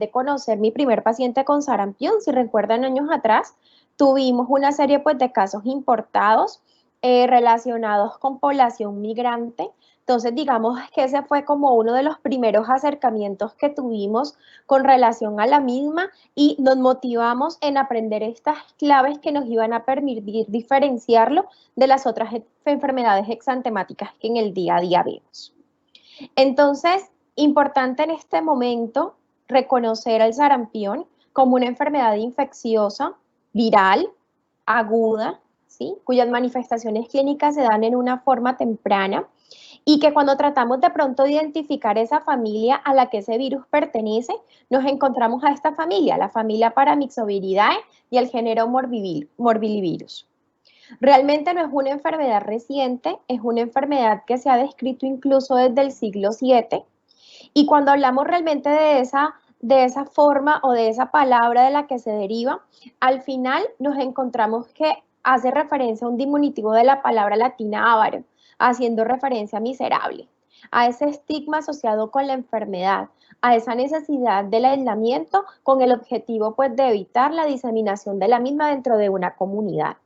de conocer mi primer paciente con sarampión. Si recuerdan años atrás, tuvimos una serie pues de casos importados relacionados con población migrante. Entonces, digamos que ese fue como uno de los primeros acercamientos que tuvimos con relación a la misma y nos motivamos en aprender estas claves que nos iban a permitir diferenciarlo de las otras enfermedades exantemáticas que en el día a día vemos. Entonces, importante en este momento reconocer al sarampión como una enfermedad infecciosa, viral, aguda, ¿sí? Cuyas manifestaciones clínicas se dan en una forma temprana y que cuando tratamos de pronto de identificar esa familia a la que ese virus pertenece, nos encontramos a esta familia, la familia Paramyxoviridae y el género Morbillivirus. Realmente no es una enfermedad reciente, es una enfermedad que se ha descrito incluso desde el siglo VII. Y cuando hablamos realmente de esa forma o de esa palabra de la que se deriva, al final nos encontramos que hace referencia a un diminutivo de la palabra latina avaro, haciendo referencia a miserable, a ese estigma asociado con la enfermedad, a esa necesidad del aislamiento con el objetivo pues de evitar la diseminación de la misma dentro de una comunidad.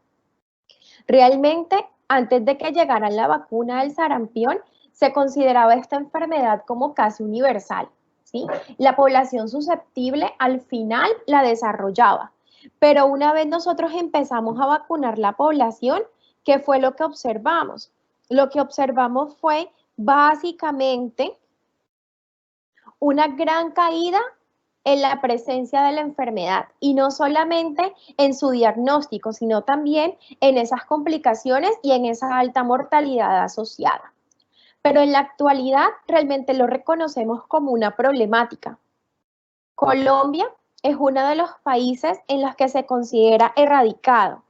Realmente, antes de que llegara la vacuna del sarampión, se consideraba esta enfermedad como casi universal, ¿sí? La población susceptible al final la desarrollaba, pero una vez nosotros empezamos a vacunar la población, ¿qué fue lo que observamos? Lo que observamos fue básicamente una gran caída en la presencia de la enfermedad y no solamente en su diagnóstico, sino también en esas complicaciones y en esa alta mortalidad asociada. Pero en la actualidad realmente lo reconocemos como una problemática. Colombia es uno de los países en los que se considera erradicado,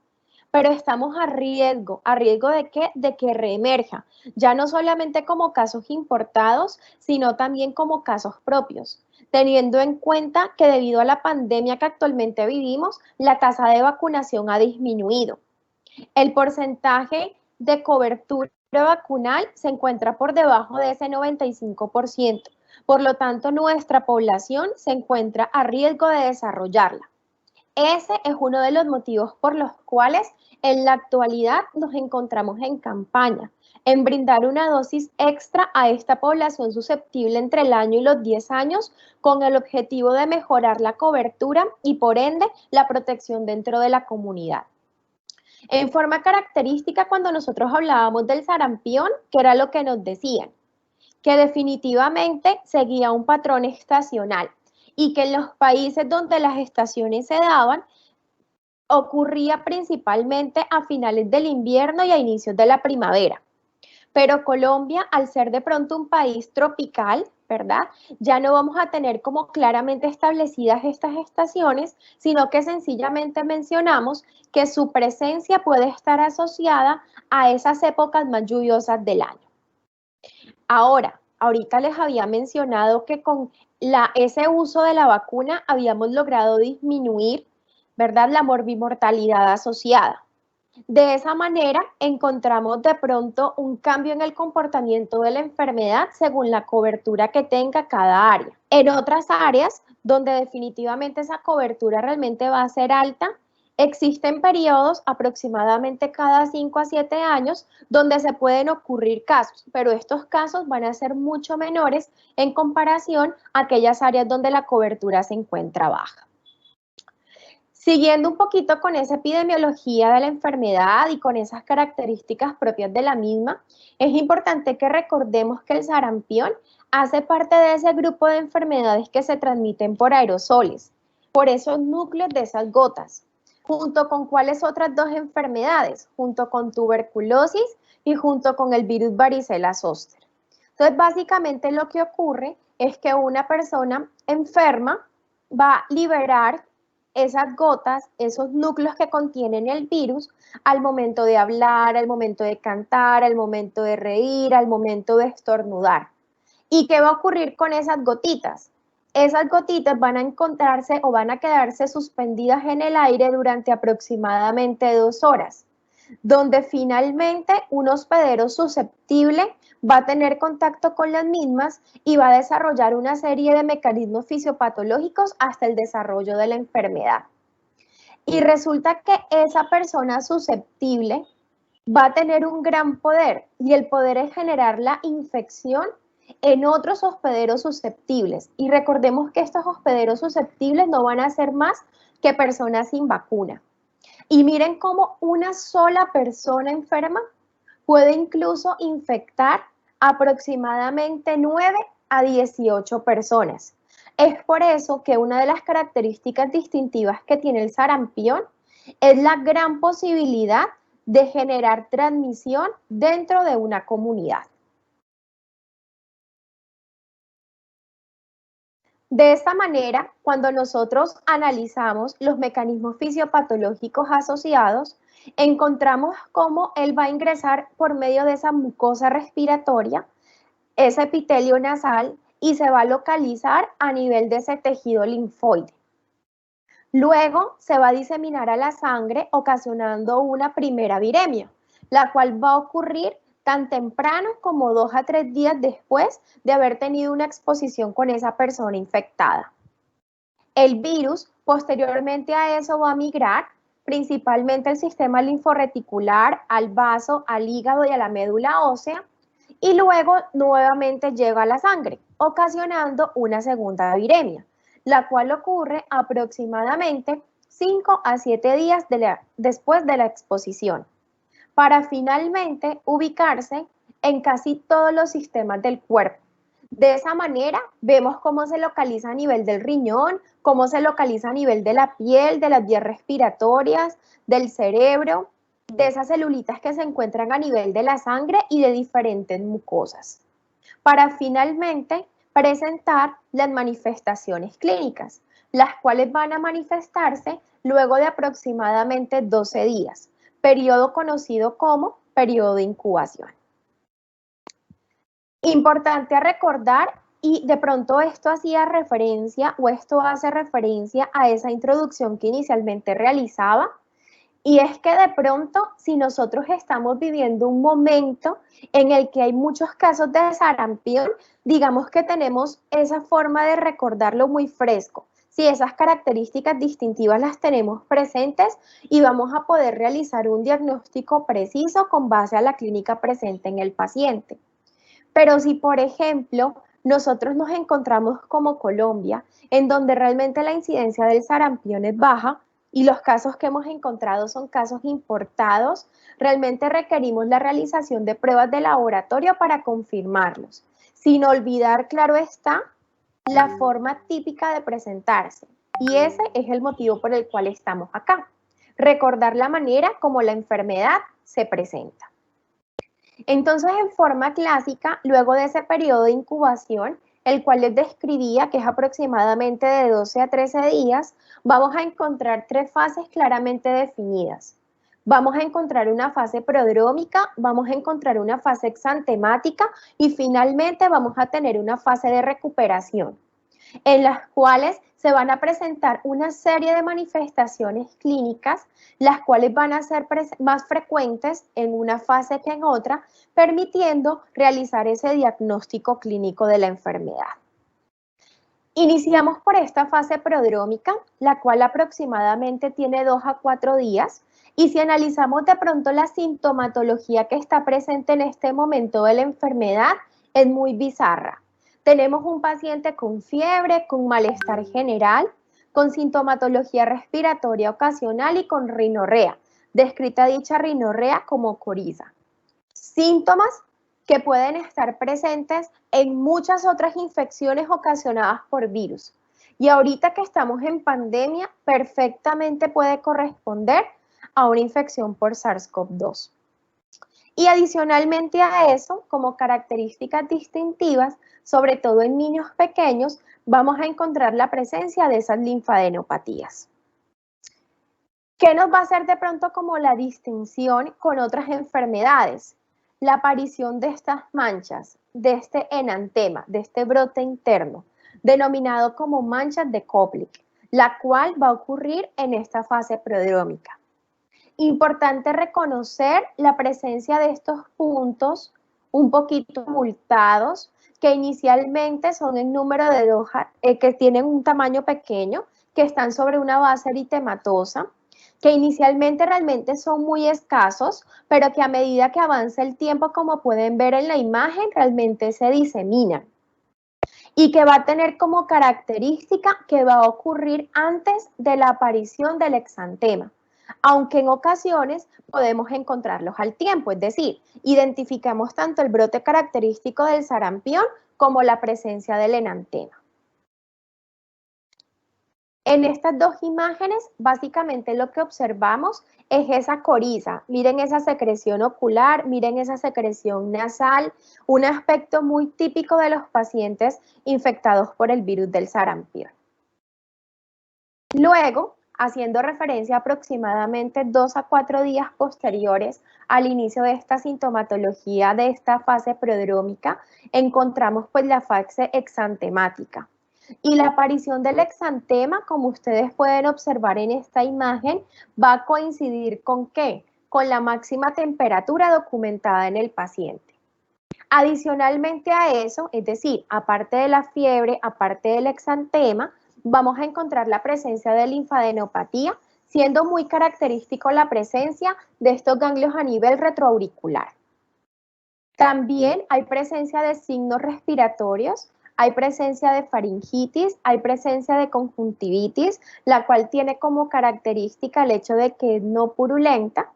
pero estamos ¿a riesgo de qué? De que reemerja, ya no solamente como casos importados, sino también como casos propios, teniendo en cuenta que debido a la pandemia que actualmente vivimos, la tasa de vacunación ha disminuido. El porcentaje de cobertura vacunal se encuentra por debajo de ese 95%, por lo tanto nuestra población se encuentra a riesgo de desarrollarla. Ese es uno de los motivos por los cuales en la actualidad nos encontramos en campaña, en brindar una dosis extra a esta población susceptible entre el año y los 10 años con el objetivo de mejorar la cobertura y por ende la protección dentro de la comunidad. En forma característica, cuando nosotros hablábamos del sarampión, ¿qué era lo que nos decían? Que definitivamente seguía un patrón estacional y que en los países donde las estaciones se daban, ocurría principalmente a finales del invierno y a inicios de la primavera. Pero Colombia, al ser de pronto un país tropical, ¿verdad? Ya no vamos a tener como claramente establecidas estas estaciones, sino que sencillamente mencionamos que su presencia puede estar asociada a esas épocas más lluviosas del año. Ahorita les había mencionado que con ese uso de la vacuna habíamos logrado disminuir, ¿verdad?, la morbimortalidad asociada. De esa manera encontramos de pronto un cambio en el comportamiento de la enfermedad según la cobertura que tenga cada área. En otras áreas donde definitivamente esa cobertura realmente va a ser alta, existen periodos aproximadamente cada 5 a 7 años donde se pueden ocurrir casos, pero estos casos van a ser mucho menores en comparación a aquellas áreas donde la cobertura se encuentra baja. Siguiendo un poquito con esa epidemiología de la enfermedad y con esas características propias de la misma, es importante que recordemos que el sarampión hace parte de ese grupo de enfermedades que se transmiten por aerosoles, por esos núcleos de esas gotas, junto con cuáles otras dos enfermedades, junto con tuberculosis y junto con el virus varicela zoster. Entonces, básicamente lo que ocurre es que una persona enferma va a liberar esas gotas, esos núcleos que contienen el virus al momento de hablar, al momento de cantar, al momento de reír, al momento de estornudar. ¿Y qué va a ocurrir con esas gotitas? Esas gotitas van a encontrarse o van a quedarse suspendidas en el aire durante aproximadamente 2 horas. donde finalmente un hospedero susceptible va a tener contacto con las mismas y va a desarrollar una serie de mecanismos fisiopatológicos hasta el desarrollo de la enfermedad. Y resulta que esa persona susceptible va a tener un gran poder y el poder es generar la infección en otros hospederos susceptibles. Y recordemos que estos hospederos susceptibles no van a ser más que personas sin vacuna. Y miren cómo una sola persona enferma puede incluso infectar aproximadamente 9 a 18 personas. Es por eso que una de las características distintivas que tiene el sarampión es la gran posibilidad de generar transmisión dentro de una comunidad. De esta manera, cuando nosotros analizamos los mecanismos fisiopatológicos asociados, encontramos cómo él va a ingresar por medio de esa mucosa respiratoria, ese epitelio nasal, y se va a localizar a nivel de ese tejido linfoide. Luego se va a diseminar a la sangre ocasionando una primera viremia, la cual va a ocurrir tan temprano como 2 a 3 días después de haber tenido una exposición con esa persona infectada. El virus posteriormente a eso va a migrar principalmente al sistema linforreticular, al vaso, al hígado y a la médula ósea, y luego nuevamente llega a la sangre, ocasionando una segunda viremia, la cual ocurre aproximadamente 5 a 7 días después de la exposición, para finalmente ubicarse en casi todos los sistemas del cuerpo. De esa manera vemos cómo se localiza a nivel del riñón, cómo se localiza a nivel de la piel, de las vías respiratorias, del cerebro, de esas celulitas que se encuentran a nivel de la sangre y de diferentes mucosas, para finalmente presentar las manifestaciones clínicas, las cuales van a manifestarse luego de aproximadamente 12 días, periodo conocido como periodo de incubación. Importante a recordar, y de pronto esto hacía referencia o esto hace referencia a esa introducción que inicialmente realizaba, y es que de pronto, si nosotros estamos viviendo un momento en el que hay muchos casos de sarampión, digamos que tenemos esa forma de recordarlo muy fresco. Si esas características distintivas las tenemos presentes y vamos a poder realizar un diagnóstico preciso con base a la clínica presente en el paciente. Pero si, por ejemplo, nosotros nos encontramos como Colombia, en donde realmente la incidencia del sarampión es baja y los casos que hemos encontrado son casos importados, realmente requerimos la realización de pruebas de laboratorio para confirmarlos, sin olvidar, claro está, la forma típica de presentarse. Y ese es el motivo por el cual estamos acá, recordar la manera como la enfermedad se presenta. Entonces, en forma clásica, luego de ese periodo de incubación, el cual les describía que es aproximadamente de 12 a 13 días, vamos a encontrar 3 fases claramente definidas. Vamos a encontrar una fase prodrómica, vamos a encontrar una fase exantemática y finalmente vamos a tener una fase de recuperación, en las cuales se van a presentar una serie de manifestaciones clínicas, las cuales van a ser más frecuentes en una fase que en otra, permitiendo realizar ese diagnóstico clínico de la enfermedad. Iniciamos por esta fase prodrómica, la cual aproximadamente tiene 2 a 4 días, y si analizamos de pronto la sintomatología que está presente en este momento de la enfermedad, es muy bizarra. Tenemos un paciente con fiebre, con malestar general, con sintomatología respiratoria ocasional y con rinorrea, descrita dicha rinorrea como coriza. Síntomas que pueden estar presentes en muchas otras infecciones ocasionadas por virus. Y ahorita que estamos en pandemia, perfectamente puede corresponder a una infección por SARS-CoV-2. Y adicionalmente a eso, como características distintivas, sobre todo en niños pequeños, vamos a encontrar la presencia de esas linfadenopatías. ¿Qué nos va a hacer de pronto como la distinción con otras enfermedades? La aparición de estas manchas, de este enantema, de este brote interno, denominado como manchas de Koplik, la cual va a ocurrir en esta fase prodrómica. Importante reconocer la presencia de estos puntos un poquito abultados, que inicialmente son en número de hojas, que tienen un tamaño pequeño, que están sobre una base eritematosa, que inicialmente realmente son muy escasos, pero que a medida que avanza el tiempo, como pueden ver en la imagen, realmente se diseminan. Y que va a tener como característica que va a ocurrir antes de la aparición del exantema, aunque en ocasiones podemos encontrarlos al tiempo, es decir, identificamos tanto el brote característico del sarampión como la presencia del enantema. En estas dos imágenes, básicamente lo que observamos es esa coriza. Miren esa secreción ocular, miren esa secreción nasal, un aspecto muy típico de los pacientes infectados por el virus del sarampión. Luego, haciendo referencia aproximadamente 2 a 4 días posteriores al inicio de esta sintomatología de esta fase prodrómica, encontramos pues la fase exantemática. Y la aparición del exantema, como ustedes pueden observar en esta imagen, va a coincidir ¿con qué? Con la máxima temperatura documentada en el paciente. Adicionalmente a eso, es decir, aparte de la fiebre, aparte del exantema, vamos a encontrar la presencia de linfadenopatía, siendo muy característico la presencia de estos ganglios a nivel retroauricular. También hay presencia de signos respiratorios, hay presencia de faringitis, hay presencia de conjuntivitis, la cual tiene como característica el hecho de que es no purulenta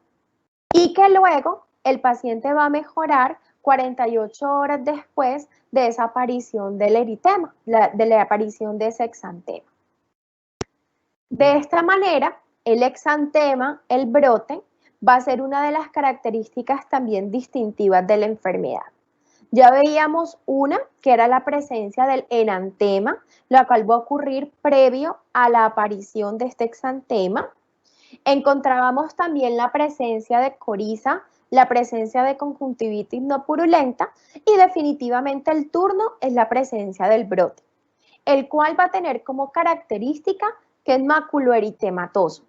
y que luego el paciente va a mejorar 48 horas después de esa aparición del eritema, de la aparición de ese exantema. De esta manera, el exantema, el brote, va a ser una de las características también distintivas de la enfermedad. Ya veíamos una, que era la presencia del enantema, la cual va a ocurrir previo a la aparición de este exantema. Encontrábamos también la presencia de coriza, la presencia de conjuntivitis no purulenta y definitivamente el turno es la presencia del brote, el cual va a tener como característica que es maculoeritematoso,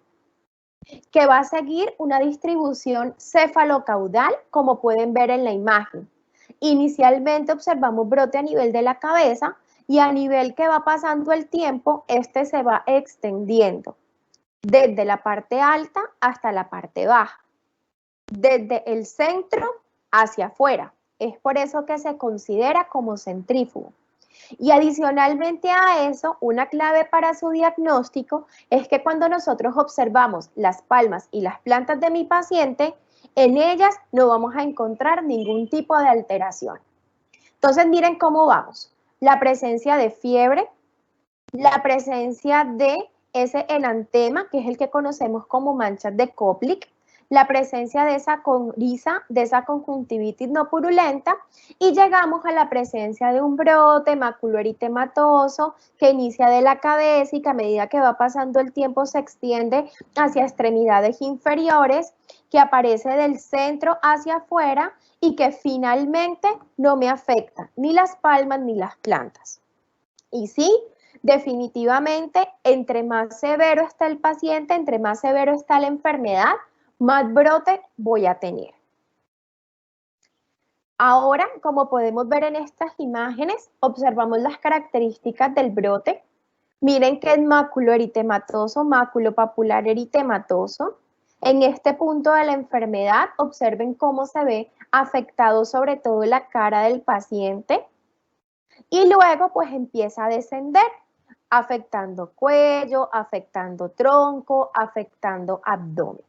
que va a seguir una distribución cefalocaudal, como pueden ver en la imagen. Inicialmente observamos brote a nivel de la cabeza y a nivel que va pasando el tiempo, este se va extendiendo desde la parte alta hasta la parte baja, desde el centro hacia afuera. Es por eso que se considera como centrífugo. Y adicionalmente a eso, una clave para su diagnóstico es que cuando nosotros observamos las palmas y las plantas de mi paciente, en ellas no vamos a encontrar ningún tipo de alteración. Entonces, miren cómo vamos. La presencia de fiebre, la presencia de ese enantema, que es el que conocemos como manchas de Koplik, la presencia de esa coriza, de esa conjuntivitis no purulenta, y llegamos a la presencia de un brote maculoeritematoso que inicia de la cabeza y que a medida que va pasando el tiempo se extiende hacia extremidades inferiores, que aparece del centro hacia afuera y que finalmente no me afecta ni las palmas ni las plantas. Y sí, definitivamente, entre más severo está el paciente, entre más severo está la enfermedad, más brote voy a tener. Ahora, como podemos ver en estas imágenes, observamos las características del brote. Miren que es maculoeritematoso, maculopapular eritematoso. En este punto de la enfermedad, observen cómo se ve afectado sobre todo la cara del paciente. Y luego, pues empieza a descender, afectando cuello, afectando tronco, afectando abdomen.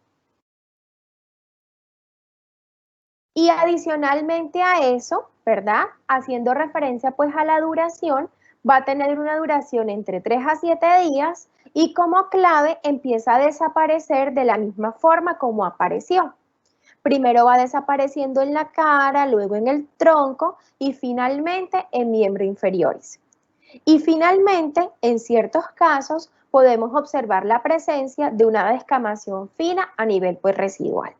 Y adicionalmente a eso, ¿verdad? Haciendo referencia pues a la duración, va a tener una duración entre 3 a 7 días y como clave empieza a desaparecer de la misma forma como apareció. Primero va desapareciendo en la cara, luego en el tronco y finalmente en miembros inferiores. Y finalmente, en ciertos casos, podemos observar la presencia de una descamación fina a nivel pues residual.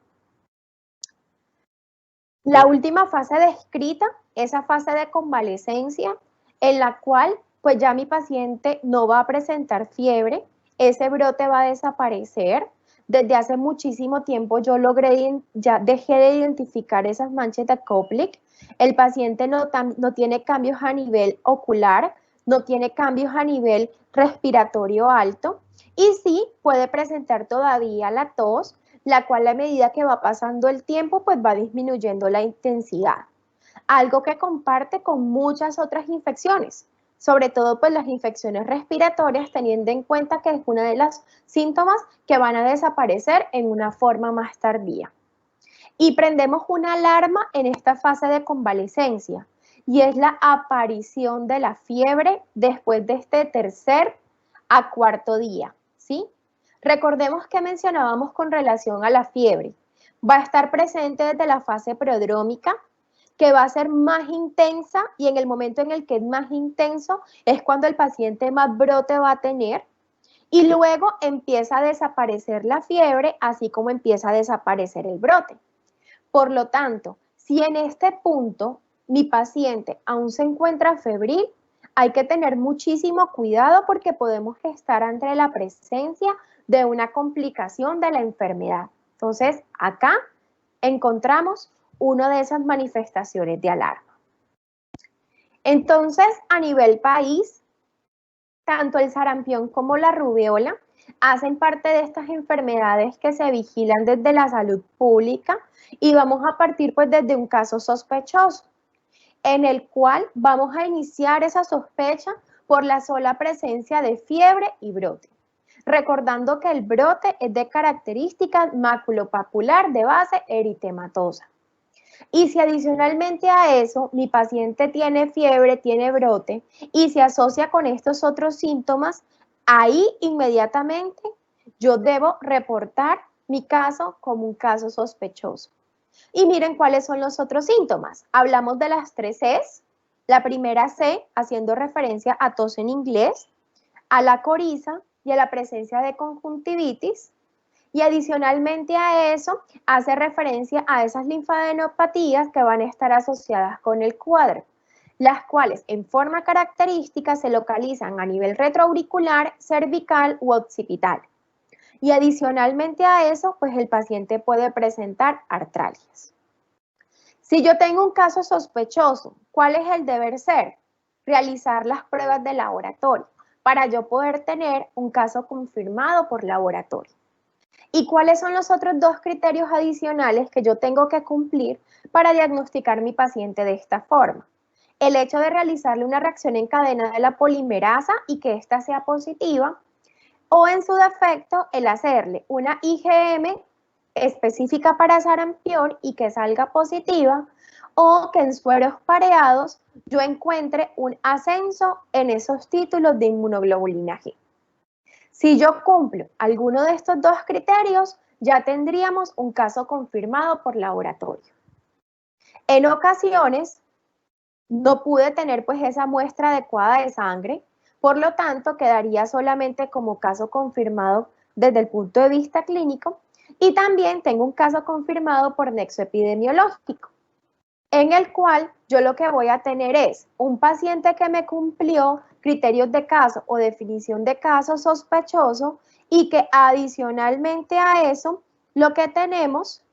La última fase descrita, esa fase de convalecencia, en la cual pues ya mi paciente no va a presentar fiebre, ese brote va a desaparecer, desde hace muchísimo tiempo yo logré, ya dejé de identificar esas manchas de Koplik. El paciente no tiene cambios a nivel ocular, no tiene cambios a nivel respiratorio alto y sí puede presentar todavía la tos, la cual a medida que va pasando el tiempo pues va disminuyendo la intensidad. Algo que comparte con muchas otras infecciones, sobre todo pues las infecciones respiratorias, teniendo en cuenta que es una de las síntomas que van a desaparecer en una forma más tardía. Y prendemos una alarma en esta fase de convalecencia y es la aparición de la fiebre después de este tercer a cuarto día, ¿sí? Recordemos que mencionábamos con relación a la fiebre. Va a estar presente desde la fase prodrómica, que va a ser más intensa y en el momento en el que es más intenso es cuando el paciente más brote va a tener y luego empieza a desaparecer la fiebre, así como empieza a desaparecer el brote. Por lo tanto, si en este punto mi paciente aún se encuentra febril, hay que tener muchísimo cuidado porque podemos estar ante la presencia de una complicación de la enfermedad. Entonces, acá encontramos una de esas manifestaciones de alarma. Entonces, a nivel país, tanto el sarampión como la rubiola hacen parte de estas enfermedades que se vigilan desde la salud pública y vamos a partir pues desde un caso sospechoso, en el cual vamos a iniciar esa sospecha por la sola presencia de fiebre y brote. Recordando que el brote es de características maculopapular de base eritematosa. Y si adicionalmente a eso mi paciente tiene fiebre, tiene brote y se asocia con estos otros síntomas, ahí inmediatamente yo debo reportar mi caso como un caso sospechoso. Y miren cuáles son los otros síntomas. Hablamos de las 3 Cs. La primera C, haciendo referencia a tos en inglés, a la coriza y a la presencia de conjuntivitis. Y adicionalmente a eso, hace referencia a esas linfadenopatías que van a estar asociadas con el cuadro, las cuales en forma característica se localizan a nivel retroauricular, cervical u occipital. Y adicionalmente a eso, pues el paciente puede presentar artralgias. Si yo tengo un caso sospechoso, ¿cuál es el deber ser? Realizar las pruebas de laboratorio para yo poder tener un caso confirmado por laboratorio. ¿Y cuáles son los otros 2 criterios adicionales que yo tengo que cumplir para diagnosticar mi paciente de esta forma? El hecho de realizarle una reacción en cadena de la polimerasa y que ésta sea positiva, o en su defecto, el hacerle una IgM específica para sarampión y que salga positiva, o que en sueros pareados yo encuentre un ascenso en esos títulos de inmunoglobulina G. Si yo cumplo alguno de estos 2 criterios, ya tendríamos un caso confirmado por laboratorio. En ocasiones, no pude tener pues esa muestra adecuada de sangre, por lo tanto, quedaría solamente como caso confirmado desde el punto de vista clínico y también tengo un caso confirmado por nexo epidemiológico, en el cual yo lo que voy a tener es un paciente que me cumplió criterios de caso o definición de caso sospechoso y que adicionalmente a eso lo que tenemos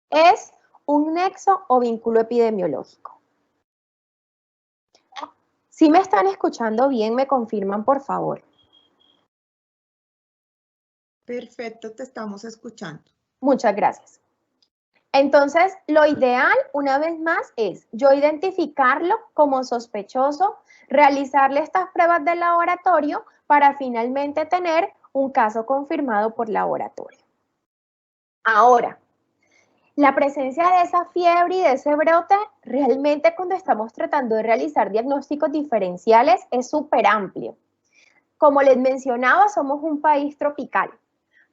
es un nexo o vínculo epidemiológico. Si me están escuchando bien, me confirman, por favor. Perfecto, te estamos escuchando. Muchas gracias. Entonces, lo ideal, una vez más, es yo identificarlo como sospechoso, realizarle estas pruebas de laboratorio para finalmente tener un caso confirmado por laboratorio. Ahora, la presencia de esa fiebre y de ese brote, realmente cuando estamos tratando de realizar diagnósticos diferenciales, es súper amplio. Como les mencionaba, somos un país tropical.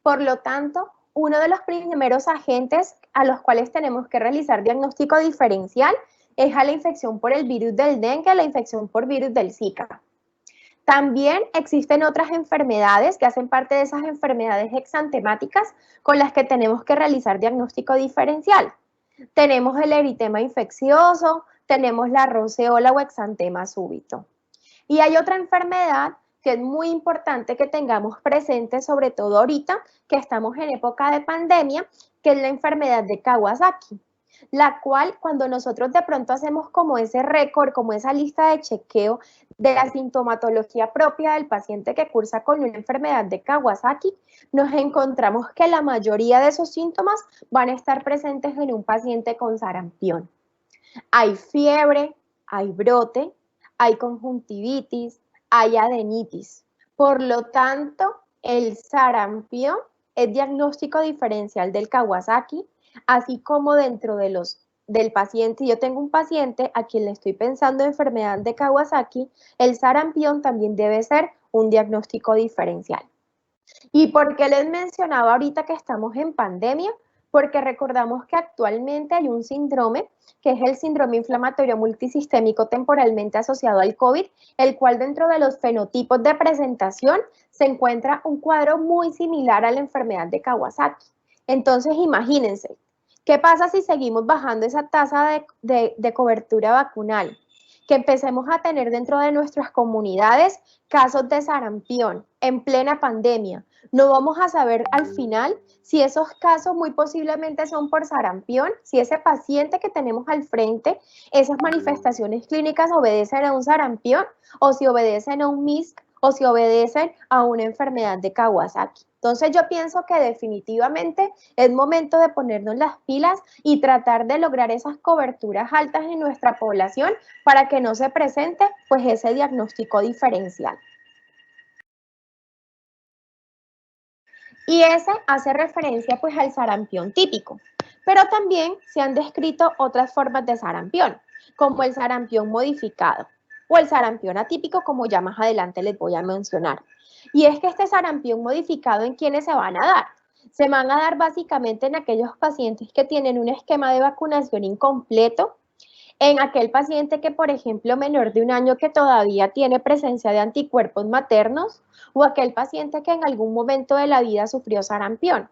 Por lo tanto, uno de los primeros agentes a los cuales tenemos que realizar diagnóstico diferencial es a la infección por el virus del dengue, la infección por virus del Zika. También existen otras enfermedades que hacen parte de esas enfermedades exantemáticas con las que tenemos que realizar diagnóstico diferencial. Tenemos el eritema infeccioso, tenemos la roceola o exantema súbito. Y hay otra enfermedad que es muy importante que tengamos presente, sobre todo ahorita que estamos en época de pandemia, que es la enfermedad de Kawasaki, la cual cuando nosotros de pronto hacemos como ese récord, como esa lista de chequeo de la sintomatología propia del paciente que cursa con una enfermedad de Kawasaki, nos encontramos que la mayoría de esos síntomas van a estar presentes en un paciente con sarampión. Hay fiebre, hay brote, hay conjuntivitis, hay adenitis. Por lo tanto, el sarampión es diagnóstico diferencial del Kawasaki, así como dentro del paciente. Yo tengo un paciente a quien le estoy pensando enfermedad de Kawasaki, el sarampión también debe ser un diagnóstico diferencial. ¿Y por qué les mencionaba ahorita que estamos en pandemia? Porque recordamos que actualmente hay un síndrome, que es el síndrome inflamatorio multisistémico temporalmente asociado al COVID, el cual dentro de los fenotipos de presentación se encuentra un cuadro muy similar a la enfermedad de Kawasaki. Entonces, imagínense, ¿qué pasa si seguimos bajando esa tasa de cobertura vacunal? Que empecemos a tener dentro de nuestras comunidades casos de sarampión en plena pandemia. No vamos a saber al final si esos casos muy posiblemente son por sarampión, si ese paciente que tenemos al frente, esas manifestaciones clínicas obedecen a un sarampión o si obedecen a un MISC o si obedecen a una enfermedad de Kawasaki. Entonces yo pienso que definitivamente es momento de ponernos las pilas y tratar de lograr esas coberturas altas en nuestra población para que no se presente pues ese diagnóstico diferencial. Y ese hace referencia pues al sarampión típico, pero también se han descrito otras formas de sarampión, como el sarampión modificado o el sarampión atípico, como ya más adelante les voy a mencionar. Y es que este sarampión modificado, ¿en quiénes se van a dar? Se van a dar básicamente en aquellos pacientes que tienen un esquema de vacunación incompleto, en aquel paciente que, por ejemplo, menor de 1 año que todavía tiene presencia de anticuerpos maternos o aquel paciente que en algún momento de la vida sufrió sarampión.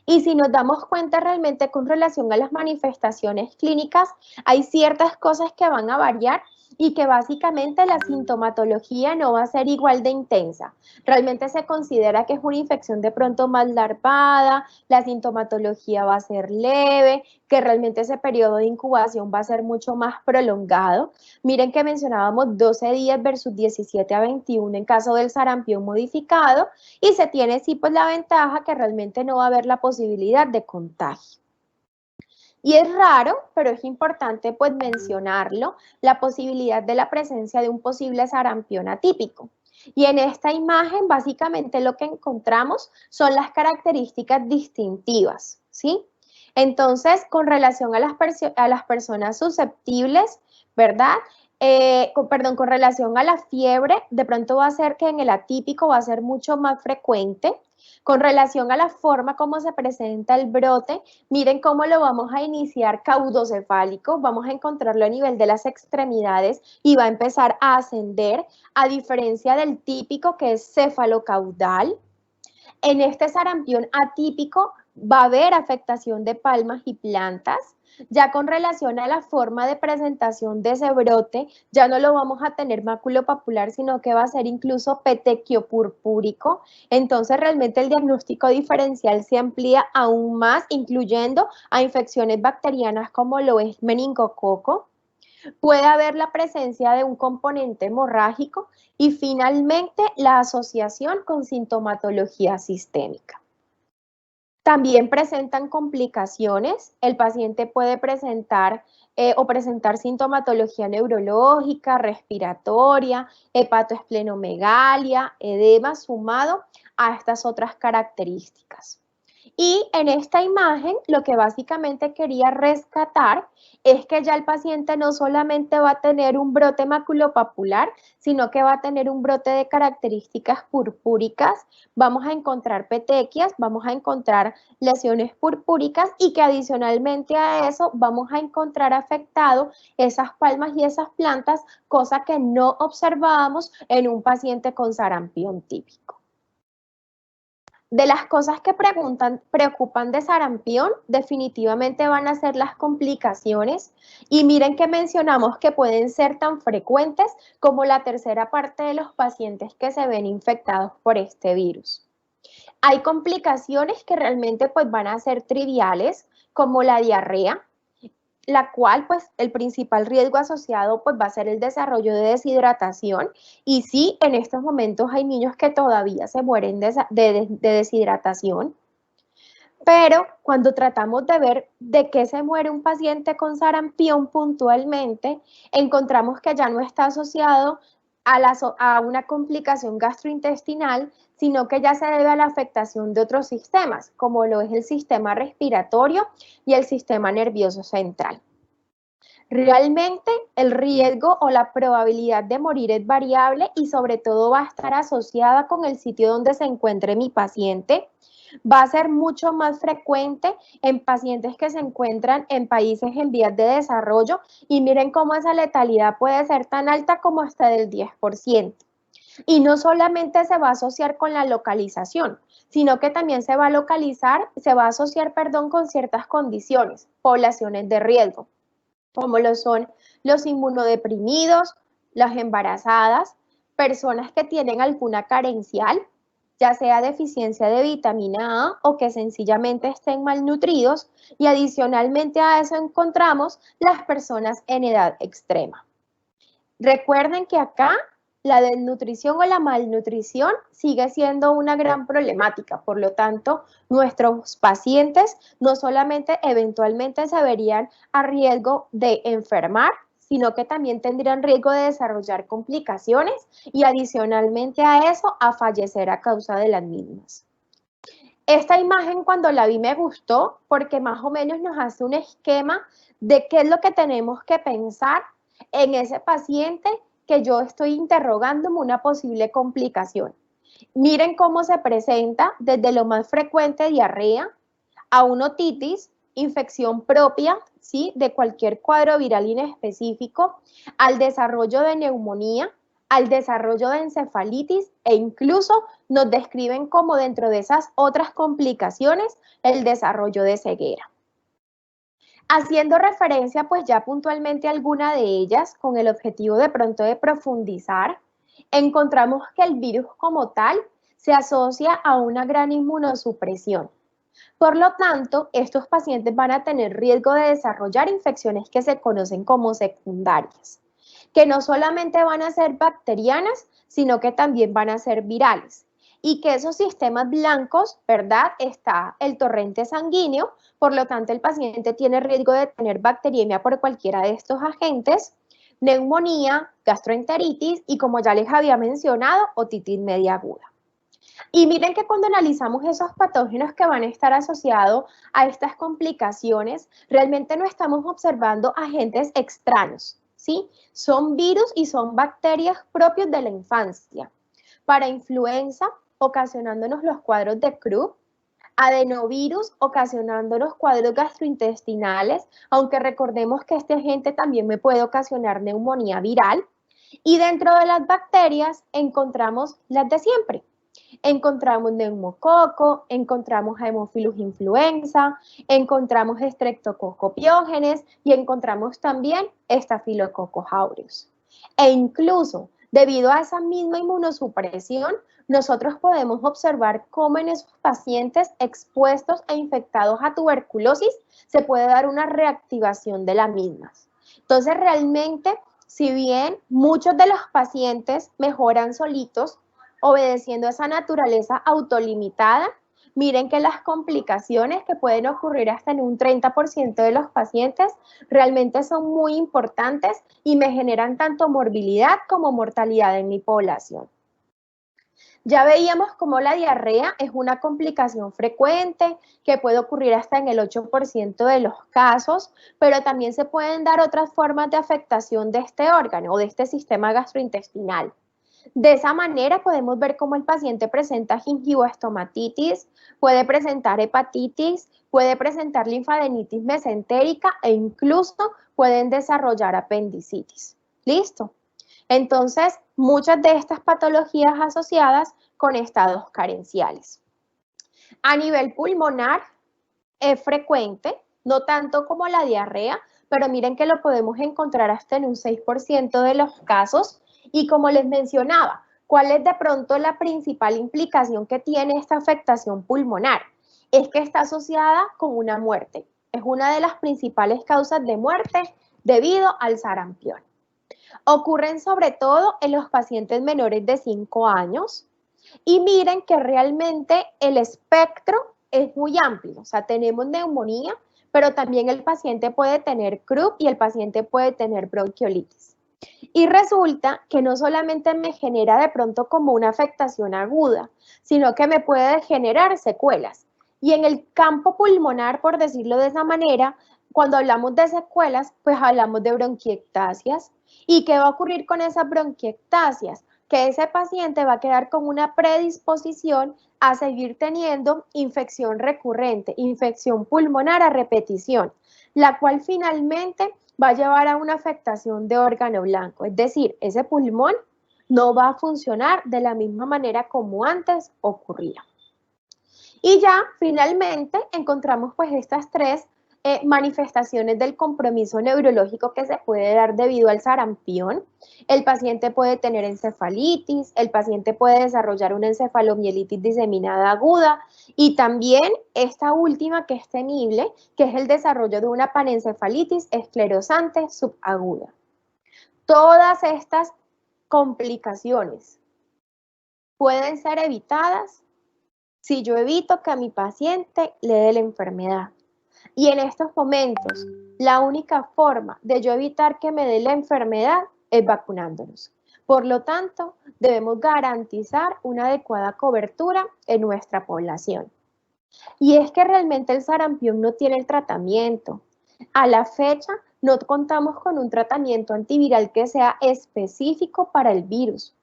Y si nos damos cuenta realmente con relación a las manifestaciones clínicas, hay ciertas cosas que van a variar y que básicamente la sintomatología no va a ser igual de intensa. Realmente se considera que es una infección de pronto más larvada, la sintomatología va a ser leve, que realmente ese periodo de incubación va a ser mucho más prolongado. Miren que mencionábamos 12 días versus 17 a 21 en caso del sarampión modificado y se tiene sí pues la ventaja que realmente no va a haber la posibilidad de contagio. Y es raro, pero es importante pues mencionarlo, la posibilidad de la presencia de un posible sarampión atípico. Y en esta imagen básicamente lo que encontramos son las características distintivas, ¿sí? Entonces, con relación a las personas susceptibles, ¿verdad? Con relación a la fiebre, de pronto va a ser que en el atípico va a ser mucho más frecuente. Con relación a la forma como se presenta el brote, miren cómo lo vamos a iniciar caudocefálico, vamos a encontrarlo a nivel de las extremidades y va a empezar a ascender, a diferencia del típico que es cefalocaudal. En este sarampión atípico va a haber afectación de palmas y plantas. Ya con relación a la forma de presentación de ese brote, ya no lo vamos a tener maculopapular, sino que va a ser incluso petequio purpúrico. Entonces, realmente el diagnóstico diferencial se amplía aún más, incluyendo a infecciones bacterianas como lo es meningococo. Puede haber la presencia de un componente hemorrágico y finalmente la asociación con sintomatología sistémica. También presentan complicaciones. El paciente puede presentar presentar sintomatología neurológica, respiratoria, hepatoesplenomegalia, edema sumado a estas otras características. Y en esta imagen lo que básicamente quería rescatar es que ya el paciente no solamente va a tener un brote maculopapular, sino que va a tener un brote de características purpúricas. Vamos a encontrar petequias, vamos a encontrar lesiones purpúricas y que adicionalmente a eso vamos a encontrar afectado esas palmas y esas plantas, cosa que no observábamos en un paciente con sarampión típico. De las cosas que preocupan de sarampión, definitivamente van a ser las complicaciones. Y miren que mencionamos que pueden ser tan frecuentes como la tercera parte de los pacientes que se ven infectados por este virus. Hay complicaciones que realmente pues van a ser triviales, como la diarrea, la cual pues el principal riesgo asociado pues va a ser el desarrollo de deshidratación, y sí, en estos momentos hay niños que todavía se mueren de deshidratación, pero cuando tratamos de ver de qué se muere un paciente con sarampión puntualmente, encontramos que ya no está asociado a una complicación gastrointestinal, sino que ya se debe a la afectación de otros sistemas, como lo es el sistema respiratorio y el sistema nervioso central. Realmente el riesgo o la probabilidad de morir es variable y sobre todo va a estar asociada con el sitio donde se encuentre mi paciente. Va a ser mucho más frecuente en pacientes que se encuentran en países en vías de desarrollo, y miren cómo esa letalidad puede ser tan alta como hasta del 10%. Y no solamente se va a asociar con la localización, sino que también se va a asociar, con ciertas condiciones, poblaciones de riesgo, como lo son los inmunodeprimidos, las embarazadas, personas que tienen alguna carencial, ya sea deficiencia de vitamina A o que sencillamente estén malnutridos, y adicionalmente a eso encontramos las personas en edad extrema. Recuerden que acá la desnutrición o la malnutrición sigue siendo una gran problemática, por lo tanto, nuestros pacientes no solamente eventualmente se verían a riesgo de enfermar, sino que también tendrían riesgo de desarrollar complicaciones y adicionalmente a eso, a fallecer a causa de las mismas. Esta imagen cuando la vi me gustó porque más o menos nos hace un esquema de qué es lo que tenemos que pensar en ese paciente que yo estoy interrogándome una posible complicación. Miren cómo se presenta desde lo más frecuente, diarrea, a una otitis, infección propia, ¿sí?, de cualquier cuadro viral inespecífico, al desarrollo de neumonía, al desarrollo de encefalitis, e incluso nos describen como dentro de esas otras complicaciones el desarrollo de ceguera. Haciendo referencia pues ya puntualmente a alguna de ellas, con el objetivo de pronto de profundizar, encontramos que el virus como tal se asocia a una gran inmunosupresión. Por lo tanto, estos pacientes van a tener riesgo de desarrollar infecciones que se conocen como secundarias, que no solamente van a ser bacterianas, sino que también van a ser virales. Y que esos sistemas blancos, ¿verdad? Está el torrente sanguíneo, por lo tanto el paciente tiene riesgo de tener bacteriemia por cualquiera de estos agentes, neumonía, gastroenteritis y, como ya les había mencionado, otitis media aguda. Y miren que cuando analizamos esos patógenos que van a estar asociados a estas complicaciones, realmente no estamos observando agentes extraños, ¿sí? Son virus y son bacterias propios de la infancia. Para influenza, ocasionándonos los cuadros de Krupp, adenovirus ocasionándonos cuadros gastrointestinales, aunque recordemos que este agente también me puede ocasionar neumonía viral. Y dentro de las bacterias encontramos las de siempre. Encontramos neumococo, encontramos Haemophilus influenza, encontramos Streptococcus pyogenes y encontramos también Staphylococcus aureus. E incluso, debido a esa misma inmunosupresión, nosotros podemos observar cómo en esos pacientes expuestos e infectados a tuberculosis se puede dar una reactivación de las mismas. Entonces, realmente, si bien muchos de los pacientes mejoran solitos, obedeciendo esa naturaleza autolimitada, miren que las complicaciones que pueden ocurrir hasta en un 30% de los pacientes realmente son muy importantes y me generan tanto morbilidad como mortalidad en mi población. Ya veíamos cómo la diarrea es una complicación frecuente que puede ocurrir hasta en el 8% de los casos, pero también se pueden dar otras formas de afectación de este órgano o de este sistema gastrointestinal. De esa manera podemos ver cómo el paciente presenta gingivoestomatitis, puede presentar hepatitis, puede presentar linfadenitis mesentérica e incluso pueden desarrollar apendicitis. ¿Listo? Entonces, muchas de estas patologías asociadas con estados carenciales. A nivel pulmonar es frecuente, no tanto como la diarrea, pero miren que lo podemos encontrar hasta en un 6% de los casos. Y como les mencionaba, ¿cuál es de pronto la principal implicación que tiene esta afectación pulmonar? Es que está asociada con una muerte. Es una de las principales causas de muerte debido al sarampión. Ocurren sobre todo en los pacientes menores de 5 años y miren que realmente el espectro es muy amplio, o sea, tenemos neumonía, pero también el paciente puede tener croup y el paciente puede tener bronquiolitis. Y resulta que no solamente me genera de pronto como una afectación aguda, sino que me puede generar secuelas. Y en el campo pulmonar, por decirlo de esa manera, cuando hablamos de secuelas, pues hablamos de bronquiectasias. ¿Y qué va a ocurrir con esas bronquiectasias? Que ese paciente va a quedar con una predisposición a seguir teniendo infección recurrente, infección pulmonar a repetición, la cual finalmente va a llevar a una afectación de órgano blanco, es decir, ese pulmón no va a funcionar de la misma manera como antes ocurría. Y ya finalmente encontramos pues estas tres manifestaciones del compromiso neurológico que se puede dar debido al sarampión. El paciente puede tener encefalitis, el paciente puede desarrollar una encefalomielitis diseminada aguda y también esta última que es temible, que es el desarrollo de una panencefalitis esclerosante subaguda. Todas estas complicaciones pueden ser evitadas si yo evito que a mi paciente le dé la enfermedad. Y en estos momentos, la única forma de yo evitar que me dé la enfermedad es vacunándonos. Por lo tanto, debemos garantizar una adecuada cobertura en nuestra población. Y es que realmente el sarampión no tiene el tratamiento. A la fecha, no contamos con un tratamiento antiviral que sea específico para el virus.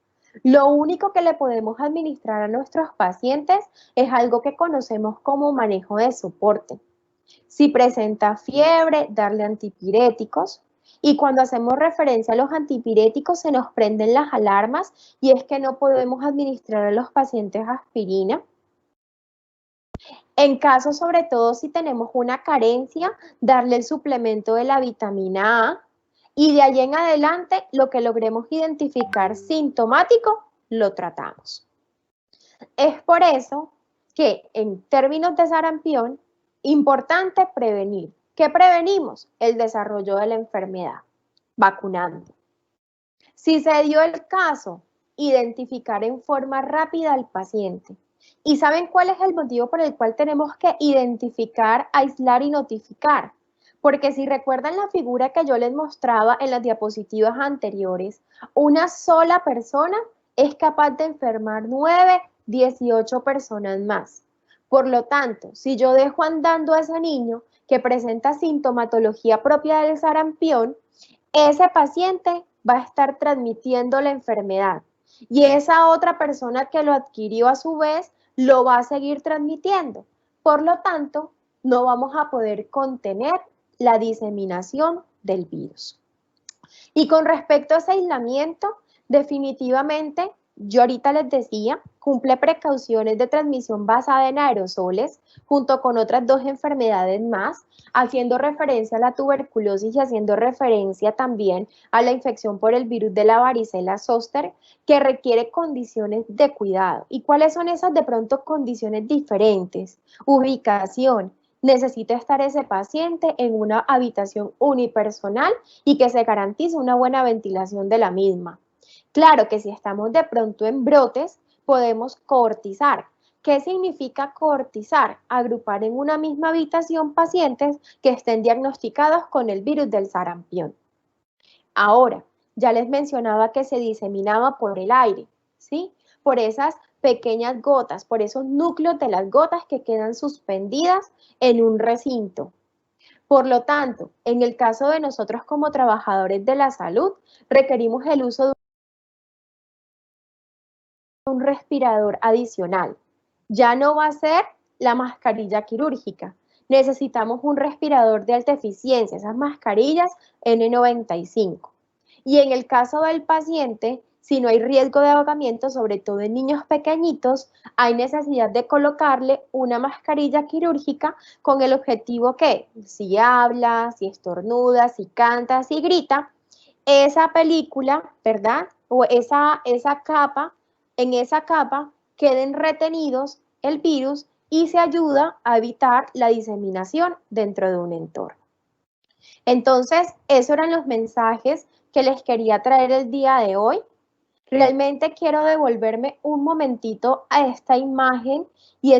Lo único que le podemos administrar a nuestros pacientes es algo que conocemos como manejo de soporte. Si presenta fiebre, darle antipiréticos. Y cuando hacemos referencia a los antipiréticos se nos prenden las alarmas y es que no podemos administrar a los pacientes aspirina. En caso, sobre todo, si tenemos una carencia, darle el suplemento de la vitamina A y de allí en adelante lo que logremos identificar sintomático, lo tratamos. Es por eso que en términos de sarampión, importante prevenir. ¿Qué prevenimos? El desarrollo de la enfermedad, vacunando. Si se dio el caso, identificar en forma rápida al paciente. ¿Y saben cuál es el motivo por el cual tenemos que identificar, aislar y notificar? Porque si recuerdan la figura que yo les mostraba en las diapositivas anteriores, una sola persona es capaz de enfermar 9, 18 personas más. Por lo tanto, si yo dejo andando a ese niño que presenta sintomatología propia del sarampión, ese paciente va a estar transmitiendo la enfermedad y esa otra persona que lo adquirió a su vez lo va a seguir transmitiendo. Por lo tanto, no vamos a poder contener la diseminación del virus. Y con respecto a ese aislamiento, definitivamente, yo ahorita les decía, cumple precauciones de transmisión basada en aerosoles, junto con otras dos enfermedades más, haciendo referencia a la tuberculosis y haciendo referencia también a la infección por el virus de la varicela zóster, que requiere condiciones de cuidado. ¿Y cuáles son esas de pronto condiciones diferentes? Ubicación. Necesita estar ese paciente en una habitación unipersonal y que se garantice una buena ventilación de la misma. Claro que si estamos de pronto en brotes, podemos cohortizar. ¿Qué significa cohortizar? Agrupar en una misma habitación pacientes que estén diagnosticados con el virus del sarampión. Ahora, ya les mencionaba que se diseminaba por el aire, ¿sí? Por esas pequeñas gotas, por esos núcleos de las gotas que quedan suspendidas en un recinto. Por lo tanto, en el caso de nosotros como trabajadores de la salud, requerimos el uso de un respirador adicional. Ya no va a ser la mascarilla quirúrgica. Necesitamos un respirador de alta eficiencia, esas mascarillas N95. Y en el caso del paciente, si no hay riesgo de ahogamiento, sobre todo en niños pequeñitos, hay necesidad de colocarle una mascarilla quirúrgica con el objetivo que si habla, si estornuda, si canta, si grita, esa película, ¿verdad? O esa capa, en esa capa queden retenidos el virus y se ayuda a evitar la diseminación dentro de un entorno. Entonces, esos eran los mensajes que les quería traer el día de hoy. Realmente quiero devolverme un momentito a esta imagen y